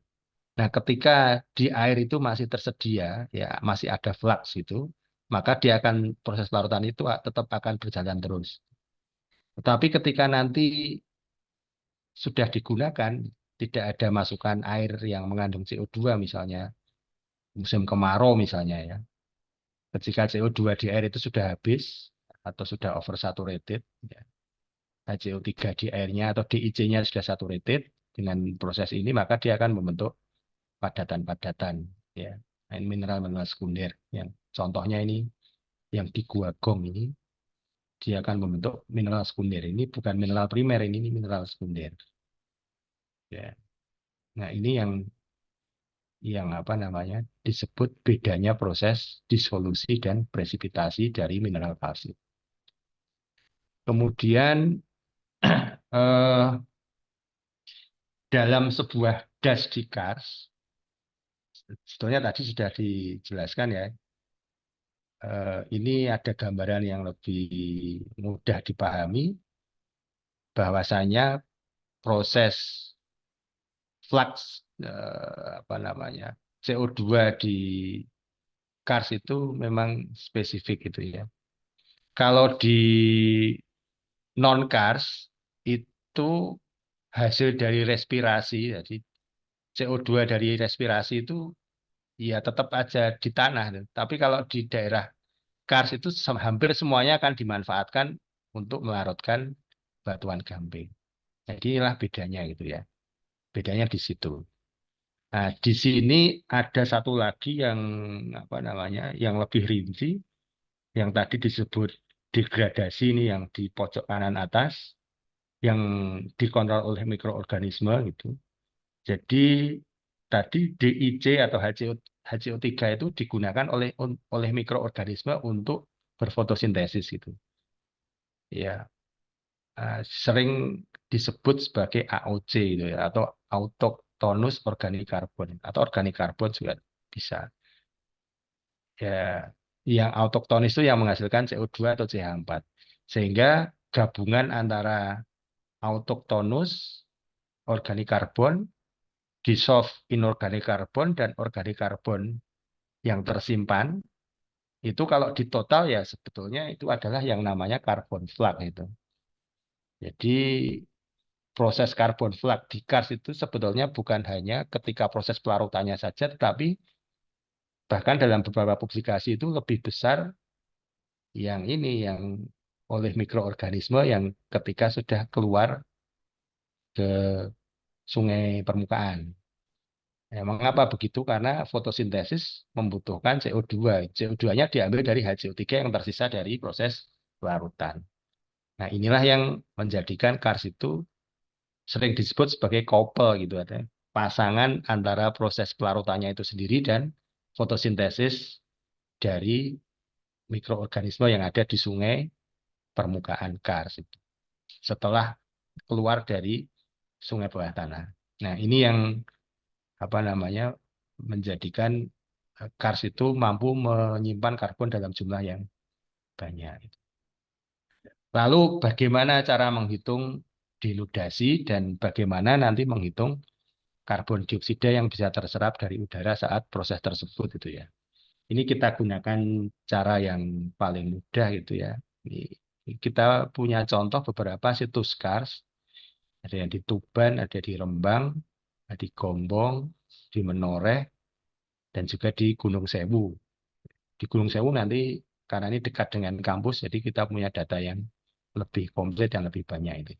Nah, ketika di air itu masih tersedia ya masih ada flux itu, maka dia akan proses pelarutan itu tetap akan berjalan terus. Tetapi ketika nanti sudah digunakan, tidak ada masukan air yang mengandung CO2 misalnya, musim kemarau misalnya ya. Ketika CO2 di air itu sudah habis atau sudah oversaturated, ya, HCO3 di airnya atau DIC-nya sudah saturated dengan proses ini, maka dia akan membentuk padatan-padatan, ya, mineral-mineral sekunder. Yang contohnya ini, yang di Gua Gong ini, dia akan membentuk mineral sekunder. Ini bukan mineral primer, ini mineral sekunder. Ya. Nah, ini yang disebut bedanya proses disolusi dan presipitasi dari mineral kalsit. Kemudian dalam sebuah das di kars, sebetulnya tadi sudah dijelaskan ya, ini ada gambaran yang lebih mudah dipahami, bahwasanya proses flux CO2 di kars itu memang spesifik gitu ya. Kalau di non kars itu hasil dari respirasi, jadi CO2 dari respirasi itu ya tetap aja di tanah. Tapi kalau di daerah kars itu hampir semuanya akan dimanfaatkan untuk melarutkan batuan gamping. Jadi inilah bedanya gitu ya. Bedanya di situ. Nah, di sini ada satu lagi yang yang lebih rinci, yang tadi disebut degradasi ini yang di pojok kanan atas, yang dikontrol oleh mikroorganisme gitu. Jadi tadi DIC atau HCO3 itu digunakan oleh mikroorganisme untuk berfotosintesis gitu. Ya, sering disebut sebagai AOC gitu ya, atau autochthonous organic carbon, atau organic carbon juga bisa. Ya, yang autochthonous itu yang menghasilkan CO2 atau CH4. Sehingga gabungan antara autochthonous organic carbon, dissolved inorganic carbon, dan organic carbon yang tersimpan, itu kalau di total ya sebetulnya itu adalah yang namanya carbon flux itu. Jadi proses carbon flux di Kars itu sebetulnya bukan hanya ketika proses pelarutannya saja, tetapi bahkan dalam beberapa publikasi itu lebih besar yang oleh mikroorganisme yang ketika sudah keluar ke sungai permukaan. Ya, mengapa begitu? Karena fotosintesis membutuhkan CO2. CO2-nya diambil dari HCO3 yang tersisa dari proses pelarutan. Nah, inilah yang menjadikan Kars itu sering disebut sebagai couple gitu, ada pasangan antara proses pelarutannya itu sendiri dan fotosintesis dari mikroorganisme yang ada di sungai permukaan Kars itu setelah keluar dari sungai bawah tanah. Nah, ini yang apa namanya menjadikan Kars itu mampu menyimpan karbon dalam jumlah yang banyak. Lalu bagaimana cara menghitung denudasi dan bagaimana nanti menghitung karbon dioksida yang bisa terserap dari udara saat proses tersebut itu ya. Ini kita gunakan cara yang paling mudah gitu ya. Kita punya contoh beberapa situs Kars, ada yang di Tuban, ada di Rembang, ada di Gombong, di Menoreh, dan juga di Gunung Sewu. Di Gunung Sewu nanti karena ini dekat dengan kampus, jadi kita punya data yang lebih komplit dan lebih banyak itu.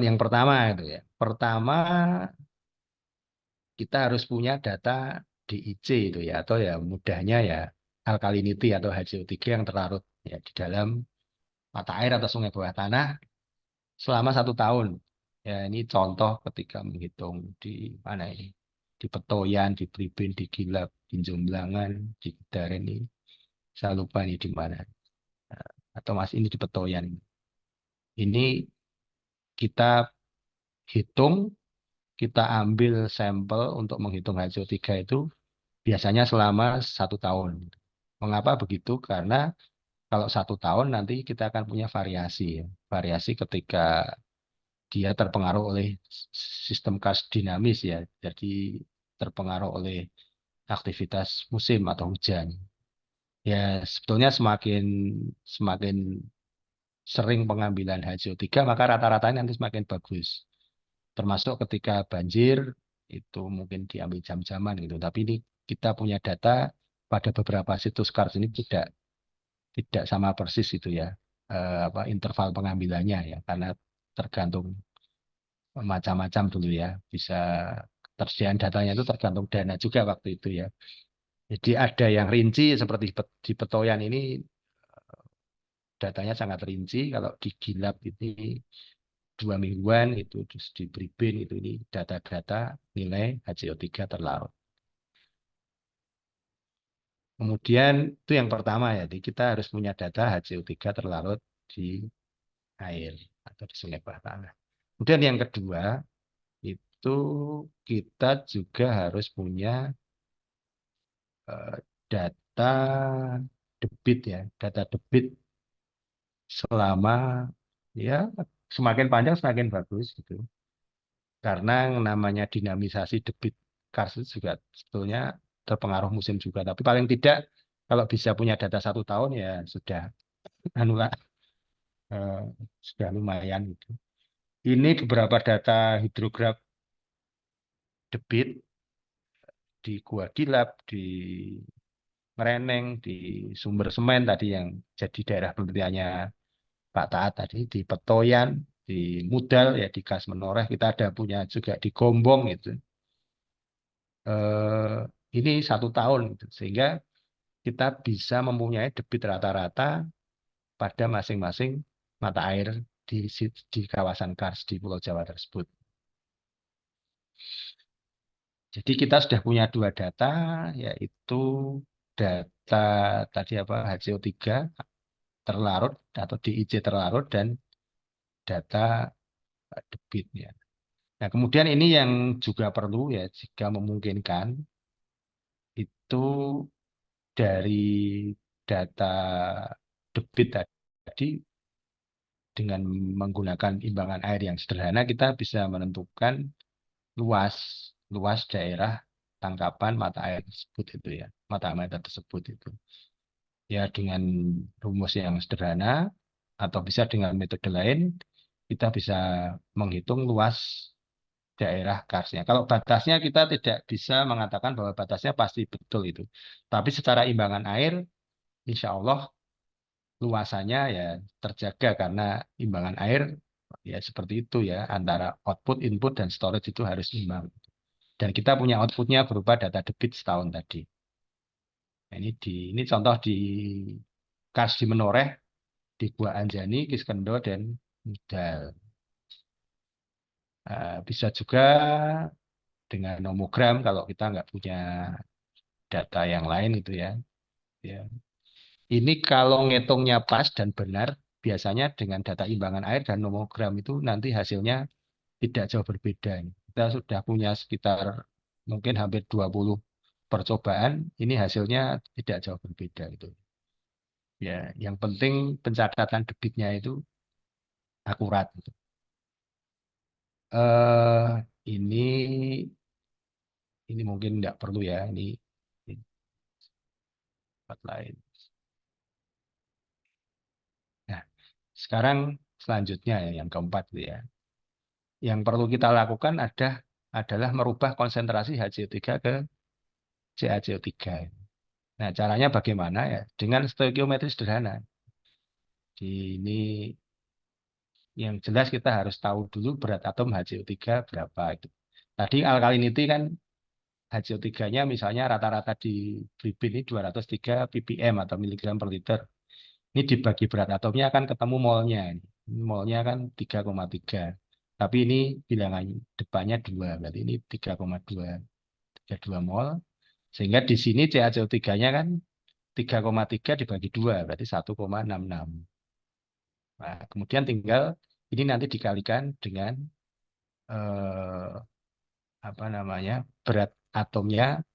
Yang pertama itu ya, pertama kita harus punya data DIC itu ya, atau ya mudahnya ya alkalinity atau HCO3 yang terlarut ya di dalam mata air atau sungai bawah tanah selama 1 tahun. Ya ini contoh ketika menghitung di mana ini, di Petoyan, di Pribin, di Gilap, di Jomblangan, di Kedaren ini. Saya lupa ini di mana. Atau mas ini di Petoyan. Ini kita hitung, kita ambil sampel untuk menghitung HCO3 itu biasanya selama 1 tahun. Mengapa begitu? Karena kalau 1 tahun nanti kita akan punya variasi. Ya. Variasi ketika dia terpengaruh oleh sistem kas dinamis ya. Jadi terpengaruh oleh aktivitas musim atau hujan. Ya sebetulnya semakin semakin sering pengambilan HCO3 maka rata-ratanya nanti semakin bagus. Termasuk ketika banjir itu mungkin diambil jam-jaman gitu. Tapi ini kita punya data pada beberapa situs Kars ini tidak sama persis itu ya, interval pengambilannya ya karena tergantung macam-macam dulu ya, bisa ketersediaan datanya itu tergantung dana juga waktu itu ya. Jadi ada yang rinci seperti di Petoyan ini datanya sangat rinci, kalau di Gilap ini 2 mingguan itu, terus di Pribin itu ini data-data nilai HCO3 terlarut. Kemudian itu yang pertama ya, jadi kita harus punya data HCO3 terlarut di air atau di sungai bawah tanah. Kemudian yang kedua itu kita juga harus punya data debit ya, data debit selama ya semakin panjang semakin bagus gitu. Karena yang namanya dinamisasi debit Kars itu juga sebetulnya terpengaruh musim juga. Tapi paling tidak kalau bisa punya data 1 tahun ya sudah anulah eh, sudah lumayan gitu. Ini beberapa data hidrograf debit di Gua Gilap, di Mereneng, di Sumber Semen tadi yang jadi daerah penelitiannya Pak Taat tadi, di Petoyan, di Mudal ya di Kas Menoreh, kita ada punya juga di Gombong itu. Ini 1 tahun gitu. Sehingga kita bisa mempunyai debit rata-rata pada masing-masing mata air di kawasan Kars di Pulau Jawa tersebut. Jadi kita sudah punya dua data, yaitu data tadi apa HCO3 terlarut atau DIC terlarut dan data debitnya. Nah, kemudian ini yang juga perlu ya jika memungkinkan itu dari data debit tadi dengan menggunakan imbangan air yang sederhana kita bisa menentukan luas luas daerah tangkapan mata air tersebut itu ya, mata air tersebut itu. Ya dengan rumus yang sederhana atau bisa dengan metode lain kita bisa menghitung luas daerah karsnya. Kalau batasnya kita tidak bisa mengatakan bahwa batasnya pasti betul itu. Tapi secara imbangan air, insya Allah luasannya ya terjaga karena imbangan air ya seperti itu ya antara output, input, dan storage itu harus imbang. Dan kita punya outputnya berupa data debit setahun tadi. Nah, ini contoh di Kars di Menoreh, di Gua Anjani, Kiskendo, dan Nidal. Bisa juga dengan nomogram kalau kita nggak punya data yang lain itu ya. Ya. Ini kalau ngitungnya pas dan benar, biasanya dengan data imbangan air dan nomogram itu nanti hasilnya tidak jauh berbeda. Kita sudah punya sekitar mungkin hampir 20 percobaan, ini hasilnya tidak jauh berbeda itu. Ya, yang penting pencatatan debitnya itu akurat. Ini mungkin tidak perlu ya, ini tempat lain. Nah, sekarang selanjutnya ya, yang keempat itu ya. Yang perlu kita lakukan adalah merubah konsentrasi HCO3 ke CaCO3. Nah, caranya bagaimana ya? Dengan stoikiometri sederhana. Ini yang jelas kita harus tahu dulu berat atom HCO3 berapa itu. Tadi alkalinity kan HCO3-nya misalnya rata-rata di Bribin ini 203 ppm atau miligram per liter. Ini dibagi berat atomnya akan ketemu molnya. Molnya kan 3,3. Tapi ini bilangan depannya 2. Berarti ini 3,2 mol. Sehingga di sini CaCO3-nya kan 3,3 dibagi 2. Berarti 1,66. Nah, kemudian tinggal ini nanti dikalikan dengan eh, apa namanya berat atomnya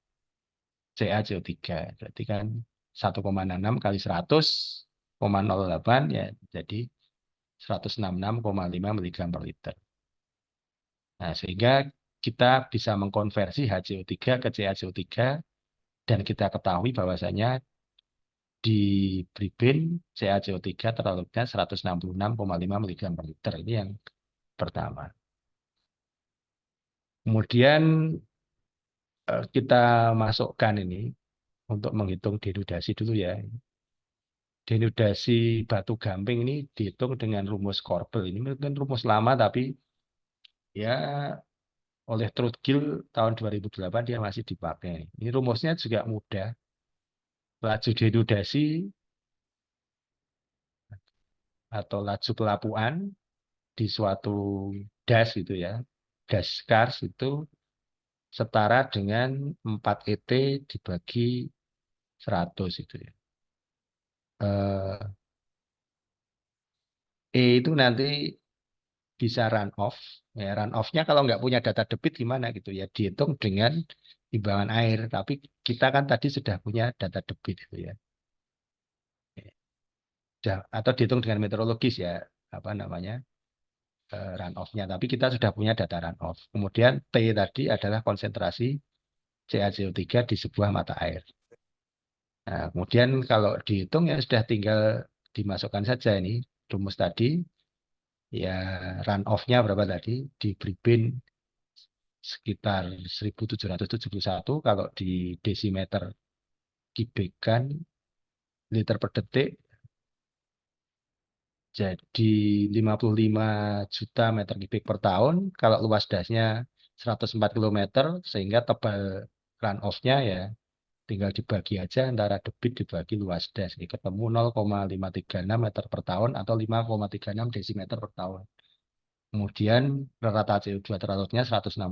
CaCO3. Berarti kan 1,66 kali 100,08 ya jadi 166,5 miligram per liter. Nah, sehingga kita bisa mengkonversi HCO3 ke CaCO3 dan kita ketahui bahwasanya di Bribin CaCO3 terlarutnya 166,5 miligram per liter. Ini yang pertama. Kemudian kita masukkan ini untuk menghitung denudasi dulu ya. Denudasi batu gamping ini dihitung dengan rumus Korbel. Ini mungkin rumus lama tapi ya oleh Trudgill tahun 2008 dia masih dipakai. Ini rumusnya juga mudah. Laju denudasi atau laju pelapuan di suatu das gitu ya. Das Kars itu setara dengan 4 ET dibagi 100 itu ya. Itu nanti bisa run off. Ya, run off-nya kalau nggak punya data debit gimana gitu ya. Dihitung dengan timbangan air. Tapi kita kan tadi sudah punya data debit itu ya. Atau dihitung dengan meteorologis ya. Apa namanya? Run off-nya. Tapi kita sudah punya data run off. Kemudian T tadi adalah konsentrasi CaCO3 di sebuah mata air. Nah, kemudian kalau dihitung ya sudah tinggal dimasukkan saja ini rumus tadi. Ya run off-nya berapa tadi? Di Bribin sekitar 1771 kalau di desimeter kubikan liter per detik jadi 55 juta meter kubik per tahun kalau luas dasnya 104 km sehingga tebal run off-nya ya tinggal dibagi aja antara debit dibagi luas das ini ketemu 0,536 meter per tahun atau 5,36 desimeter per tahun. Kemudian rata CO2 terlarutnya 166,5,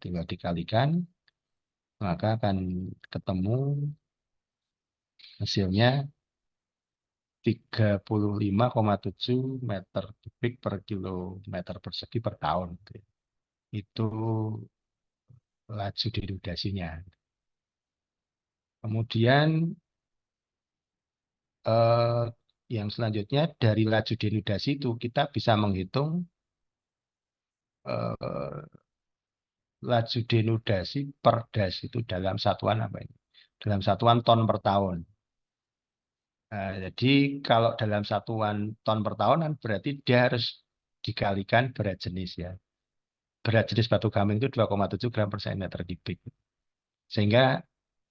tinggal dikalikan, maka akan ketemu hasilnya 35,7 meter kubik per kilometer persegi per tahun. Itu laju denudasinya. Kemudian yang selanjutnya dari laju denudasi itu kita bisa menghitung laju denudasi per das itu dalam satuan apa ini? Dalam satuan ton per tahun. Nah, jadi kalau dalam satuan ton per tahun kan berarti dia harus dikalikan berat jenis ya. Berat jenis batu gamping itu 2,7 gram per centimeter kubik. Sehingga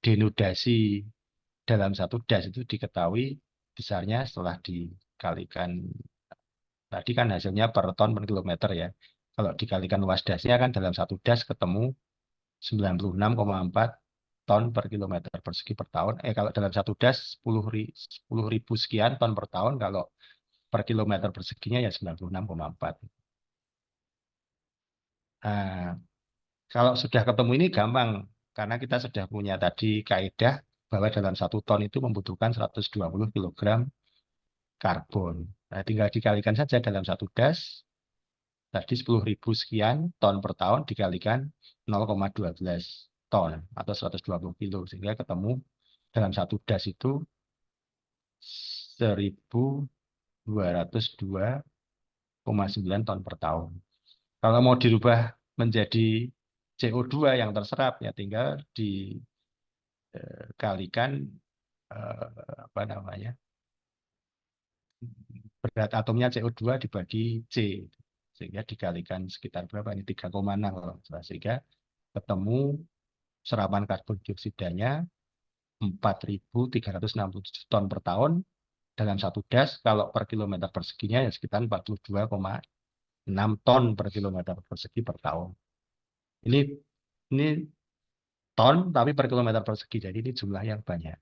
denudasi dalam satu das itu diketahui besarnya setelah dikalikan. Tadi kan hasilnya per ton per kilometer ya. Kalau dikalikan luas dasnya kan dalam satu das ketemu 96,4 ton per kilometer persegi per tahun. Kalau dalam satu das 10.000 sekian ton per tahun, kalau per kilometer perseginya ya 96,4. Nah, kalau sudah ketemu ini gampang, karena kita sudah punya tadi kaidah bahwa dalam satu ton itu membutuhkan 120 kg karbon. Nah, tinggal dikalikan saja dalam satu das, tadi 10.000 sekian ton per tahun dikalikan 0,12 ton atau 120 kilo, sehingga ketemu dalam satu das itu 1.202,9 ton per tahun. Kalau mau dirubah menjadi CO2 yang terserap, ya tinggal dikalikan apa namanya, berat atomnya CO2 dibagi C, sehingga dikalikan sekitar berapa ini, 3,6 kalau nggak salah. Sehingga ketemu serapan karbon dioksidanya 4.367 ton per tahun dalam satu das. Kalau per kilometer perseginya ya sekitar 42,6 ton per kilometer persegi per tahun. Ini ton tapi per kilometer persegi, jadi ini jumlah yang banyak.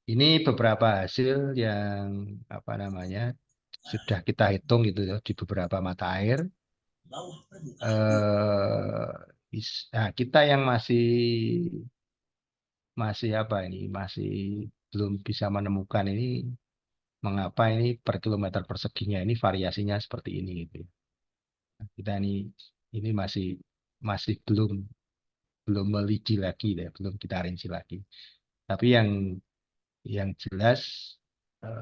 Ini beberapa hasil yang apa namanya sudah kita hitung gitu ya di beberapa mata air. Nah, kita yang masih apa ini masih belum bisa menemukan ini mengapa ini per kilometer perseginya ini variasinya seperti ini gitu. Kita ini masih belum meliti lagi ya, belum kita rinci lagi. Tapi yang jelas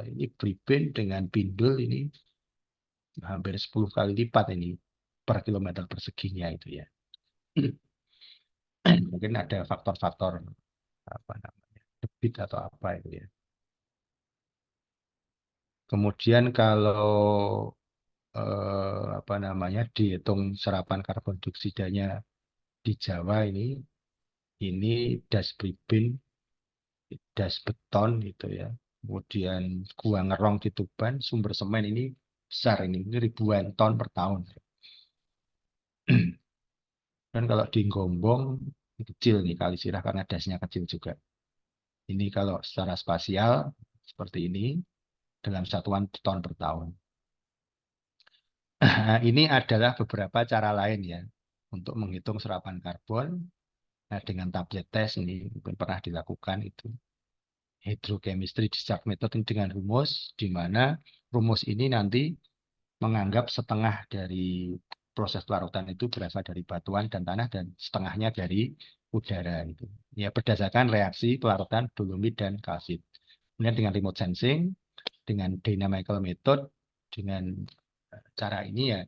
ini Bribin dengan Pindul ini hampir 10 kali lipat ini per kilometer perseginya itu ya. Mungkin ada faktor-faktor apa namanya debit atau apa itu ya. Kemudian kalau apa namanya dihitung serapan karbon dioksidanya di Jawa ini das Bribin, das beton gitu ya. Kemudian gua ngerong di Tuban, sumber semen ini besar ini ribuan ton per tahun. Dan kalau di Gombong kecil nih Kali Sirah karena dasnya kecil juga. Ini kalau secara spasial seperti ini dalam satuan ton per tahun. Nah, ini adalah beberapa cara lain ya untuk menghitung serapan karbon. Nah, dengan tablet test ini mungkin pernah dilakukan itu. Hydrochemistry discharge method dengan rumus, di mana rumus ini nanti menganggap setengah dari proses pelarutan itu berasal dari batuan dan tanah dan setengahnya dari udara itu. Ya berdasarkan reaksi pelarutan dolomit dan kalsit. Kemudian dengan remote sensing, dengan dynamical method, dengan cara ini ya,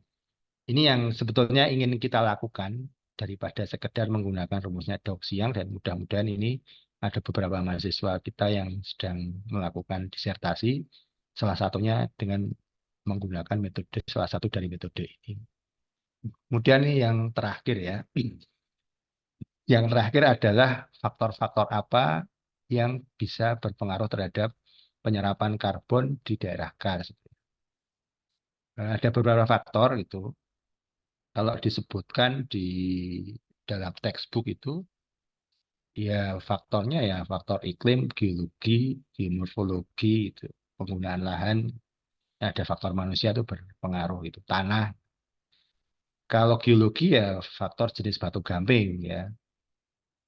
ini yang sebetulnya ingin kita lakukan daripada sekedar menggunakan rumusnya Dok Siang, dan mudah-mudahan ini ada beberapa mahasiswa kita yang sedang melakukan disertasi, salah satunya dengan menggunakan metode salah satu dari metode ini. Kemudian ini yang terakhir ya. Yang terakhir adalah faktor-faktor apa yang bisa berpengaruh terhadap penyerapan karbon di daerah kars. Ada beberapa faktor itu. Kalau disebutkan di dalam textbook itu, ya faktornya ya faktor iklim, geologi, geomorfologi, itu, penggunaan lahan, ada faktor manusia itu berpengaruh itu. Tanah, kalau geologi ya faktor jenis batu gamping ya,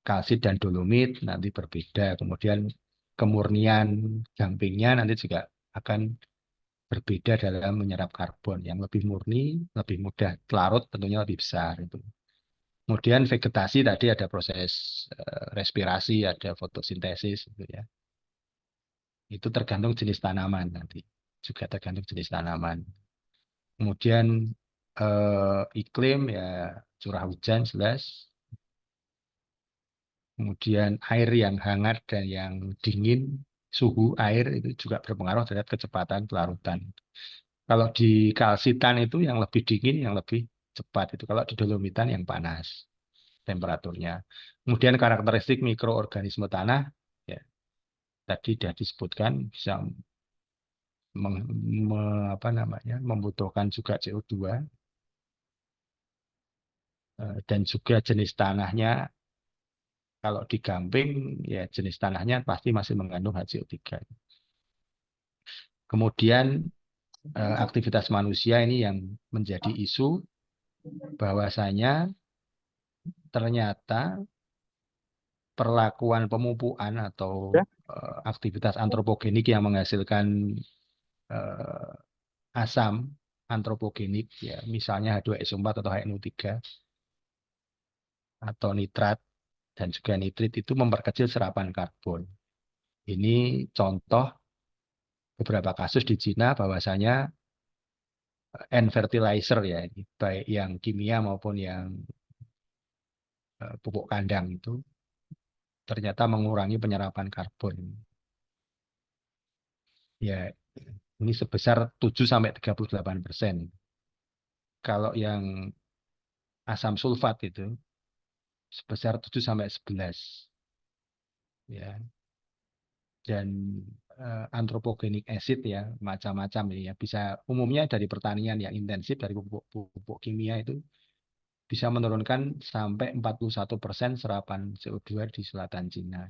kalsit dan dolomit nanti berbeda. Kemudian kemurnian gampingnya nanti juga akan berbeda dalam menyerap karbon. Yang lebih murni, lebih mudah larut, tentunya lebih besar itu. Kemudian vegetasi tadi ada proses respirasi, ada fotosintesis gitu ya. Itu tergantung jenis tanaman nanti. Juga tergantung jenis tanaman. Kemudian iklim ya curah hujan jelas. Kemudian air yang hangat dan yang dingin, suhu air itu juga berpengaruh terhadap kecepatan pelarutan. Kalau di kalsitan itu yang lebih dingin, yang lebih cepat itu. Kalau di dolomitan yang panas temperaturnya. Kemudian karakteristik mikroorganisme tanah, ya tadi sudah disebutkan bisa membutuhkan juga CO2 dan juga jenis tanahnya. Kalau di gamping, ya jenis tanahnya pasti masih mengandung HCO3. Kemudian aktivitas manusia ini yang menjadi isu bahwasanya ternyata perlakuan pemupukan atau aktivitas antropogenik yang menghasilkan asam antropogenik, ya misalnya H2SO4 atau HNO3 atau nitrat dan juga nitrit itu memperkecil serapan karbon. Ini contoh beberapa kasus di Cina bahwasanya fertilizer ya, baik yang kimia maupun yang pupuk kandang itu ternyata mengurangi penyerapan karbon. Ya, ini sebesar 7-38%. Kalau yang asam sulfat itu sebesar 7-11. Ya. Dan antropogenik acid ya macam-macam ini ya, bisa umumnya dari pertanian yang intensif, dari pupuk kimia itu bisa menurunkan sampai 41% serapan CO2 di selatan Cina.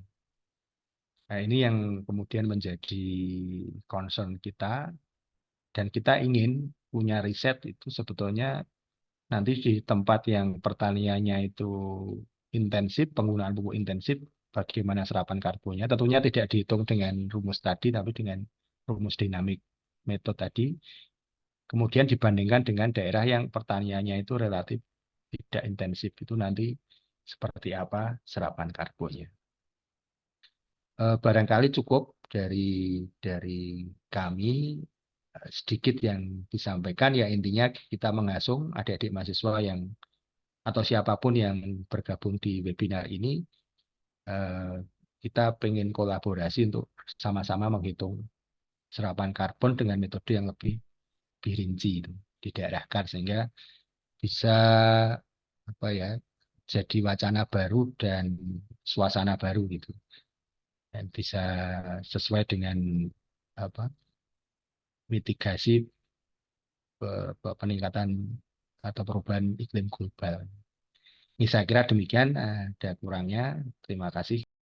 Nah, ini yang kemudian menjadi concern kita, dan kita ingin punya riset itu sebetulnya nanti di tempat yang pertaniannya itu intensif, penggunaan pupuk intensif, bagaimana serapan karbonnya. Tentunya tidak dihitung dengan rumus tadi, tapi dengan rumus dinamik metode tadi. Kemudian dibandingkan dengan daerah yang pertaniannya itu relatif tidak intensif, itu nanti seperti apa serapan karbonnya. Barangkali cukup dari kami, sedikit yang disampaikan ya, intinya kita mengasung adik-adik mahasiswa yang atau siapapun yang bergabung di webinar ini, kita pengen kolaborasi untuk sama-sama menghitung serapan karbon dengan metode yang lebih rinci itu didaerahkan, sehingga bisa apa ya, jadi wacana baru dan suasana baru gitu, dan bisa sesuai dengan apa mitigasi peningkatan atau perubahan iklim global. Ini saya kira demikian, ada kurangnya. Terima kasih.